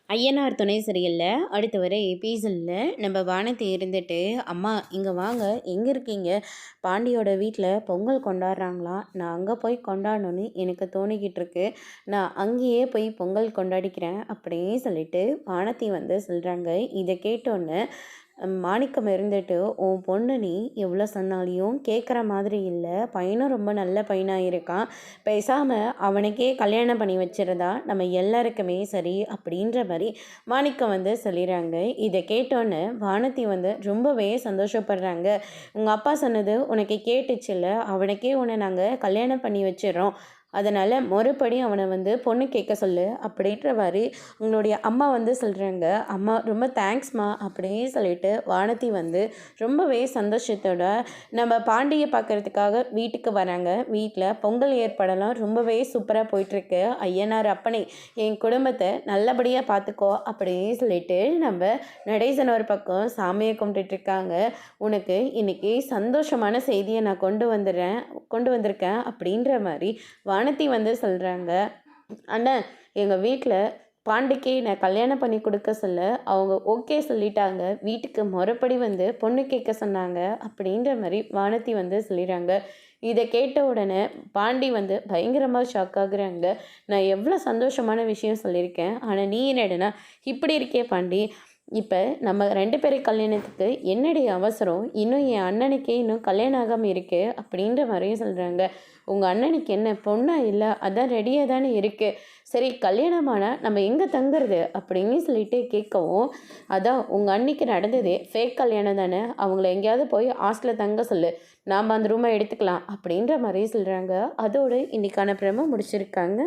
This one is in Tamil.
ஐயனார் துணை சீரியலில் அடுத்து வர எபிசோடில் நம்ம வானத்தை இருந்துட்டு, அம்மா இங்கே வாங்க, எங்கே இருக்கீங்க? பாண்டியோட வீட்டில் பொங்கல் கொண்டாடுறாங்களாம், நான் அங்கே போய் கொண்டாடணுன்னு எனக்கு தோணிக்கிட்டு இருக்கு, நான் அங்கேயே போய் பொங்கல் கொண்டாடிக்கிறேன் அப்படின்னு சொல்லிட்டு வானத்தை சொல்கிறாங்க. இதை கேட்டோன்னே மாணிக்கம் இருந்துட்டு, உன் பொண்ணு நீ எவ்வளோ சொன்னாலையும் கேட்குற மாதிரி இல்லை, பையனும் ரொம்ப நல்ல பையனாக இருக்கான், பேசாமல் அவனுக்கே கல்யாணம் பண்ணி வச்சிருந்தா நம்ம எல்லாருக்குமே சரி அப்படின்ற மாதிரி மாணிக்கம் சொல்லிடுறாங்க. இதை கேட்டோன்னே வானதி ரொம்பவே சந்தோஷப்படுறாங்க. உங்கள் அப்பா சொன்னது உனக்கு கேட்டுச்சுல்ல, அவனுக்கே உன்னை நாங்கள் கல்யாணம் பண்ணி வச்சிடறோம், அதனால் மறுபடி அவனை பொண்ணு கேட்க சொல்லு அப்படின்ற மாதிரி உங்களுடைய அம்மா சொல்கிறாங்க. அம்மா ரொம்ப தேங்க்ஸ்மா அப்படின்னு சொல்லிட்டு வானதி ரொம்பவே சந்தோஷத்தோட நம்ம பாண்டியை பார்க்குறதுக்காக வீட்டுக்கு வராங்க. வீட்டில் பொங்கல் ஏற்பாடெல்லாம் ரொம்பவே சூப்பராக போயிட்டுருக்கு. ஐயனார் அப்பனே என் குடும்பத்தை நல்லபடியாக பார்த்துக்கோ அப்படின்னு சொல்லிட்டு நம்ம நடேசன் ஒரு பக்கம் சாமியை கும்பிட்டுட்ருக்காங்க. உனக்கு இன்றைக்கி சந்தோஷமான செய்தியை நான் கொண்டு வந்திருக்கேன் அப்படின்ற மாதிரி வானதி சொல்கிறாங்க. அண்ணன், எங்கள் வீட்டில் பாண்டிக்கு நான் கல்யாணம் பண்ணி கொடுக்க சொல்ல அவங்க ஓகே சொல்லிட்டாங்க, வீட்டுக்கு முறைப்படி பொண்ணு கேட்க சொன்னாங்க அப்படின்ற மாதிரி வானதி சொல்லிடுறாங்க. இதை கேட்ட உடனே பாண்டி பயங்கரமாக ஷாக் ஆகுறாங்க. நான் எவ்வளோ சந்தோஷமான விஷயம் சொல்லியிருக்கேன், ஆனால் நீ என்னடனா இப்படி இருக்கே பாண்டி, இப்போ நம்ம 2 பேர் கல்யாணத்துக்கு என்னடி அவசரம், இன்னும் என் அண்ணனுக்கே இன்னும் கல்யாணம் ஆகாமல் இருக்குது அப்படின்ற மாதிரியும் சொல்கிறாங்க. உங்கள் அண்ணனுக்கு என்ன பொண்ணா இல்லை, அதான் ரெடியாக தானே இருக்குது, சரி கல்யாணமானால் நம்ம எங்கே தங்குறது அப்படின்னு சொல்லிட்டு கேட்கவும், அதான் உங்கள் அன்னைக்கு நடந்ததே ஃபேக் கல்யாணம் தானே, அவங்கள எங்கேயாவது போய் ஹாஸ்டலில் தங்க சொல்லு, நாம் அந்த ரூமை எடுத்துக்கலாம் அப்படின்ற மாதிரி சொல்கிறாங்க. அதோடு இன்றைக்கான பிரம முடிச்சிருக்காங்க.